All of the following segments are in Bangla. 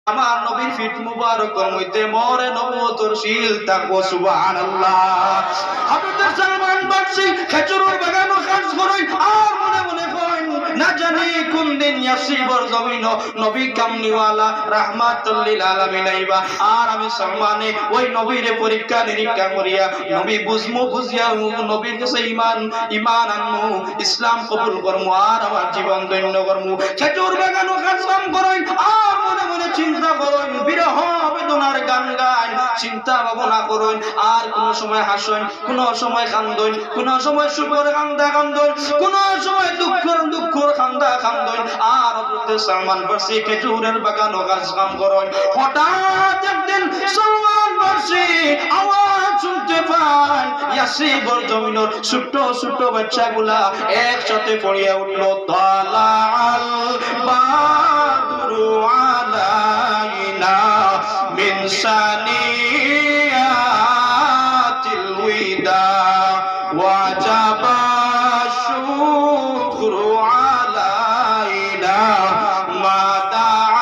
আমার নবীর ফিট মুবারকের মধ্যে মরে নবুয়তের শীল থাকবো সুবহানাল্লাহ। হযরত সালমান ফারসি খেজুরের বাগানও কাজ করেন আর মনে মনে করেন না জানি কোন দিন ইয়াসরিবের জমিন নবী কামলিওয়ালা রাহমাতুল লিল আলামিন আইবা আর আমি সালমানে ওই নবীর পরীক্ষা নিরীক্ষা করিয়া নবী বুঝমু বুঝিয়া নবীর কাছে ঈমান আনমু ইসলাম কবুল করমু আর আমার জীবন ধন্য করমু। খেজুর বাগানও কাজ কাম করেন আর মনে মনে চিন্তা করেন বিরহ বেদনার গান গান চিন্তা ভাবনা করেন আর কোন সময় হাসেন কোন সময় কান্দেন কোন সময় সুখের কান্দা কান্দেন কোন সময় দুঃখের কান্দা কান্দেন আর হযরত সালমান ফারসি খেজুরের বাগানও কাজ কাম করেন। হঠাৎ একদিন সালমান ফারসি আওয়াজ শুনতে পান ইয়াসরিবের জমিনের ছোট ছোট বাচ্চাগুলা একসাথে পড়িয়া উঠল তালাল বাদরু আলাইনা মিন সানিয়াতিল ওয়াদা ওয়াজাবা শুকরু আলাইনা মা দাআ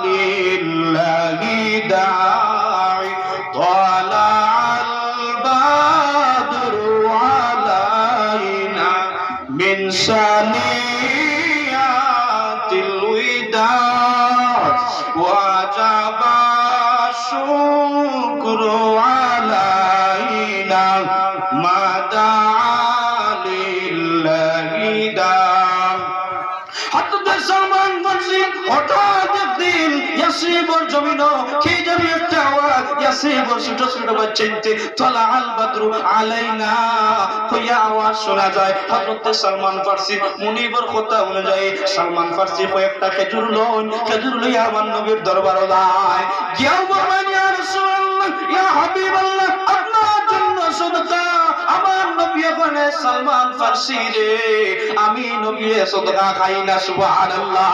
লিল্লাহি দাঈ তালাল বাদরু আলাইনা মিন সানিয়াতিল ওয়াদা ওয়াজাবা শুকরু আলাইনা মা দাআ লিল্লাহি দাঈ। হযরত সালমান ফারসি হঠাৎ একদিন ইয়াসরিবের জমিন কি জানি একটা আওয়াজ ইয়াসরিবের ছোট ছোট বাচ্চাতে তালাল বাদরু আলাইনা কইয়া আওয়াজ শোনা যায়। হযরত সালমান ফারসি মুনিবের কথা অনুযায়ী সালমান ফারসি কয়েকটা খেজুর লইয়া আমার নবীর দরবারে যায় গিয়া বলেন ইয়া রাসূলুল্লাহ ইয়া হাবিবাল্লাহ আপনার জন্য সদকা। আমার নবী ওখানে সালমান ফারসি রে আমি নবী সদকা খাই না সুবহানাল্লাহ।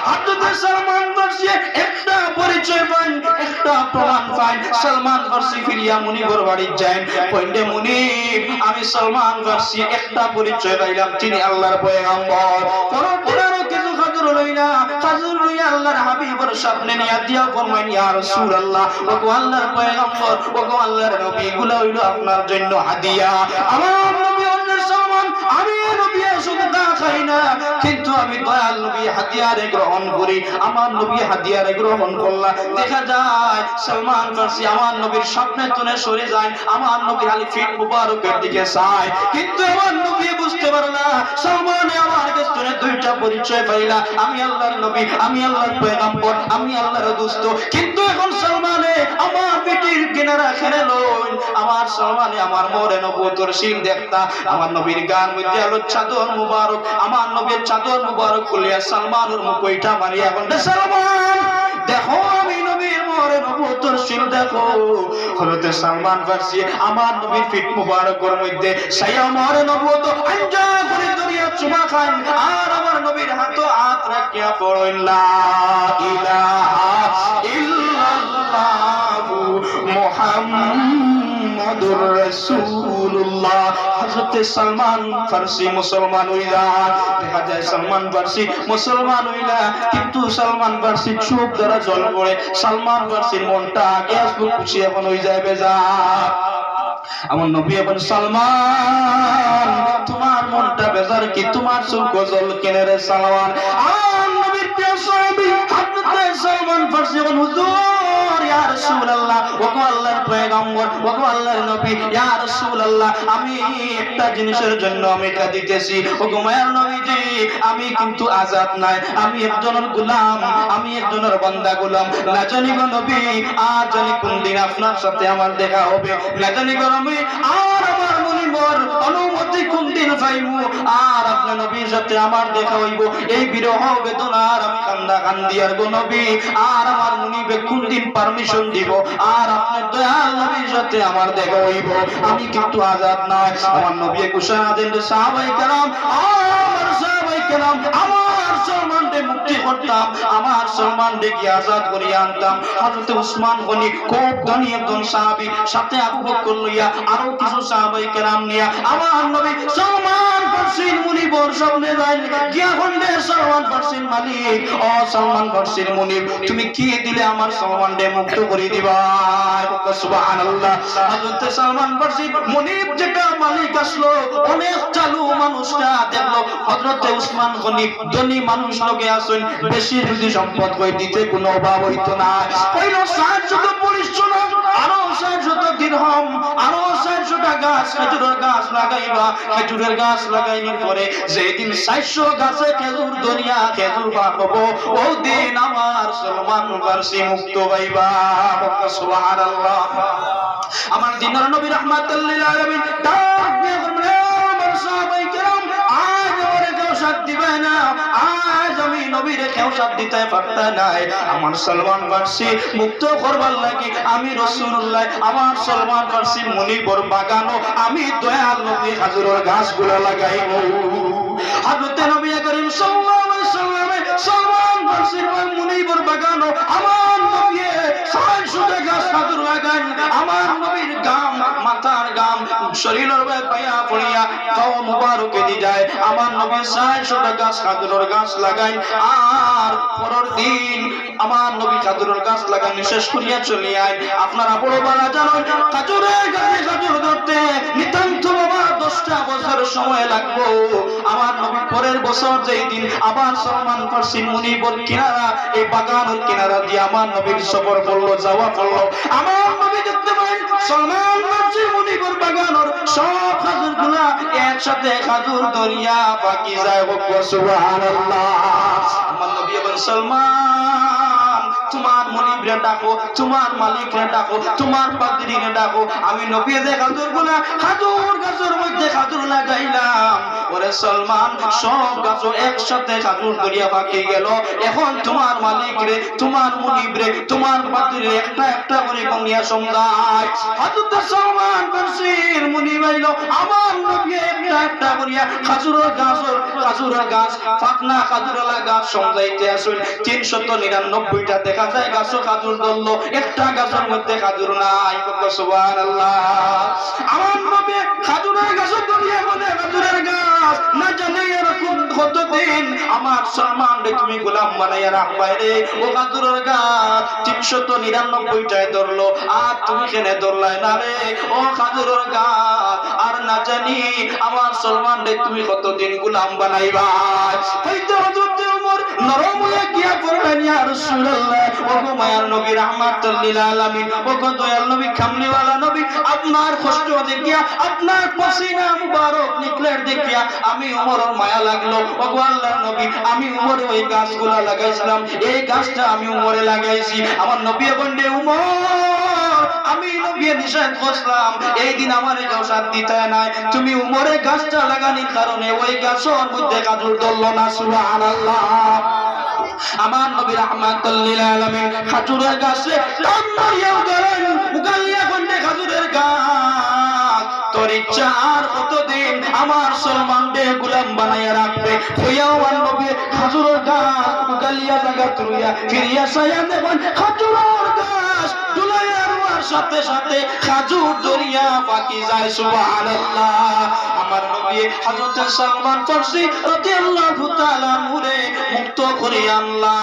হযরত সালমান ফারসি একটা পরিচয় পান একটা প্রমাণ পান। সালমান ফারসি ফিরিয়া মুনিবের বাড়ি যান কইলে মুনিব আমি সালমান ফারসি একটা পরিচয় পাইলাম তিনি আল্লাহর পয়গম্বর। পরপরও কিছু খাজুর লইলা খাজুর লইয়া আল্লাহর হাবিবের সামনে নিয়া দিয়া ফরমাইন ইয়া রাসূলুল্লাহ ওগো আল্লাহর পয়গম্বর ওগো আল্লাহর নবী গুলো হইলো আপনার জন্য হাদিয়া। আমার নবী আল্লাহর সালমান আমি নবী সদকা খাই না কিন্তু আমি দয়াল নবী হাদিয়ারে গ্রহণ করি। আমার নবী হাদিয়ারে গ্রহণ করলা দেখা যায় সালমান ফারসি আমার নবীর স্বপ্নে তুলে সরে যায় আমার নবী আলী ফিট মুবারকের দিকে চায় কিন্তু আমার নবী বুঝতে পারে না সালমানে আমার কাছে দুইটা পরিচয় পাইলা আমি আল্লাহর নবী আমি আল্লাহর পয়গম্বর আমি আল্লাহর দোস্ত কিন্তু এখন সালমানে আমার পিঠির কিনারা খেলে লইন আমার সালমানে আমার মোরে নবুয়তের শীল দেখতা আমার নবীর গান মধ্যে আলো চাদর মুবারক আমার নবীর চাদর মুবারক খুলিয়া সালমানের মুখটা মারিয়া বলে সালমান দেখো আমি নবীর মোরে নবুয়তের শীল দেখো। হযরত সালমান ফারসি আমার নবীর পিঠ মুবারকের মধ্যে সাইয়া মোরে নবুয়ত আঞ্জা করে দরিয়া চুমা খান আর আমার নবীর হাত রাখিয়া পড়েন লা ইলাহা ইল্লাল্লাহু মুহাম্মাদুর রাসূলুল্লাহ। হযরত সালমান ফারসি মুসলমান হইলা দেখা যায় সালমান ফারসি মুসলমান হইলা কিন্তু সালমান ফারসি চোখ দ্বারা জল পড়ে সালমান ফারসির মনটা আগে আসবে খুশি এখন হয়ে যায় বেজার। আমার নবী বলেন সালমান তোমার মনটা বেজার কি তোমার চোখ জল কেনে রে সালমান। আমার নবীর প্রিয় সাহাবী হযরত সালমান ফারসি বলেন হুজুর ইয়া রাসূলুল্লাহ ওগো আল্লাহর পয়গম্বর ওগো আল্লাহর নবী ইয়া রাসূলুল্লাহ আমি একটা জিনিসের জন্য আমি কাঁদিতেছি ওগো মায়ার নবীজি আমি কিন্তু আজাদ নাই আমি একজনের গোলাম আমি একজনের বান্দা গোলাম না জানি গো নবী আর জানি কোন দিন আপনার সাথে আমার দেখা হবে না জানি গো নবী আর আমার মনিবর অনুমতি কোন দিন পাইবো আর আপনার নবীর সাথে আমার দেখা হইব এই বিরহ বেদনার আমি কান্দা কান্দি আর গো নবী আর আমার মনিবে কোন দিন পারমিশন দিব আর আপনার দয়াল নবীর সাথে আমার দেখা হইব আমি কিন্তু আজাদ নয়। আমার নবী ঘোষণা দেন সাহাবায়ে কেরাম আমার সাহাবায়ে কেরাম আমার সলমানকে মুক্তি করতাম, আমার সলমানকে কি আজাদ করিয়া আনতাম। হযরত উসমান গনি খুব ধনী একজন সাহাবী, সাথে আবু বকর লইয়া আরো কিছু সাহাবাই কেরাম নিয়া আমার নবী সলমান ফার্সির মুনিবর সামনে যাইল গিয়া বললে, সলমান ফার্সির মালিক, ও সলমান ফার্সির মুনিব, তুমি কি দিলে আমার সলমানকে মুক্ত করে দিবা? সুবহানাল্লাহ। হযরত সলমান ফার্সির মুনিব যেটা মালিক আসলো, অনেক চালু মানুষটা দেখলো হযরত উসমান গনি ধনী মানুষ লোকে আসেন, বেশি যদি সম্পদ কই দিতে কোনো অভাব হইতো না। কইলো ৬০ পরিশ্রম, আরো ৬০ দিরহাম, আরো ৬০ টাকা খেজুরের গাছ লাগাইবা। খেজুরের গাছ লাগাইবার পরে যেদিন ৬০০ গাছে খেজুর ধরিয়া খেজুর পাবো, ওই দিন আমার সলমান ফার্সি মুক্ত হইবা। সুবহানাল্লাহ। আমার দিনের নবী রাহমাতুল লিল আলামিন ডাক দিয়ে বললেন, আমার সাহাবায়ে কেরাম, আজ আমারে কেউ সাথ দিবে না, আজ আমি নবীর কেউ সাথ দিতে পারতে নাই। আমার সলমান ফার্সি মুক্ত করবার লাগি আমি রাসূলুল্লাহ আমার সলমান ফার্সি মুনিবর বাগানো আমি দয়াল নবী খেজুরের গাছগুলো লাগাইব। হযরত নবী করিম সাল্লাল্লাহু আলাইহি ওয়াসাল্লাম সলমান ফার্সির মুনিবর বাগানো আমার নবী ৬০০ গাছ খেজুর লাগান। আমার নবীর গাম, মাথার গাম শরীরের পায়া পড়িয়া পাও মুবারকে দি যায়। আমার নবী ৬০০ গাছ খেজুরের গাছ লাগাই, আর পরের দিন আমার নবী খেজুরের গাছ লাগানো শেষ করিয়া চলে আয়। আপনারা বড় বালা জানেন, খেজুরের গাছে খেজুর ধরতে নিতান্ত বাবা 10টা বছর সময় লাগবো। আমার নবী পরের বছর যেই দিন আবার সলমান ফার্সি মুনিবর কিনারা, এই বাগানের কিনারা দিয়ে আমার নবীর সফর করলো, যাওয়া করলো। আমার নবী দেখতে পারেন সলমান ফার্সি মুনিবর বাগানের সব খেজুরগুলা একসাথে খেজুর ধরিয়া বাকি যায়। সুবহানাল্লাহ। আমার নবী বলেন, সলমান তোমার মুনিবরে ডাকো, তোমার মালিকরে ডাকো, তোমার পাদ্রীকে ডাকো। আমি নবী যে খেজুরগুলা খেজুর গাছের মধ্যে খেজুর লাগাইলাম, ওরে সলমান সব গাছ একসাথে খেজুর ধরিয়া পাকি গেল। এখন তোমার মালিকরে, তোমার মুনিবরে, তোমার পাদ্রীরে একটা একটা করে গনিয়া সমঝায়। হযরত সলমান ফার্সির মুনিব আইলো, আমার নবী একটা একটা করিয়া খেজুরের গাছ ফাকনা খেজুরের গাছ সমঝাইতে আসেন। ৩৯৯টা দেখা যায় গাছ খেজুর ধরলো, একটা গাছের মধ্যে খেজুর নাই। সুবহানাল্লাহ। আমার নবী খেজুরের গাছ ধরিয়া বলে, খেজুরের গাছ না জানি এরকম কতদিন আমার সলমান রে তুমি গোলাম বানাইয়া রাখবাই রে। ও খেজুরের গাছ ৩৯৯টায় ধরলো, আর তুমি কেনে ধরলাই না রে? ও খেজুরের গাছ আর না জানি আমার সলমান রে তুমি কতদিন গোলাম বানাইবা। হয়তো হযরত ওমর নরম হয়ে গিয়া বললেন, ইয়া রাসূলুল্লাহ, ও গো মায়ার নবী রাহমাতুল লিল আলামিন, ও গো দয়াল নবী, কামলিওয়ালা নবী, আপনার কষ্ট দেখিয়া, আপনার পসিনা মুবারক নিকলের দেখিয়া আমি ওমরের মায়া লাগলো। ও গো আল্লাহর নবী, আমি ওমরে ওই গাছগুলা লাগাইছিলাম, এই গাছটা আমি ওমরে লাগাইছি। আমার নবী বললে, ওমর আমি নবী নিষেধ করলাম, এই দিন আমারে কেউ সাথ দিতে নাই, তুমি উমরে গাছটা লাগানির কারণে ওই গাছের মধ্যে খেজুর ধরলো না। সুবহানাল্লাহ। আমার নবী রাহমাতুল লিল আলামিন খেজুরের গাছে টান মারিয়াও গেলেন, উগালিয়া গন্ডে খেজুরের গাছ তোর ইচ্ছা আর কতদিন আমার সলমান দে গোলাম বানাইয়া রাখবে। হইয়াও আমার নবী খেজুরের গাছ উগালিয়া জায়গা তুইয়া ফিরিয়া সায়া দেখেন খেজুরের গাছ দুলাইয়া রুয়ার সাথে সাথে খেজুর দরিয়া পাকি যায়। সুবহানাল্লাহ। আমার নবী হযরত সলমান ফার্সি রাদিয়াল্লাহু তাআলা মুরে মুক্ত করে আল্লাহ।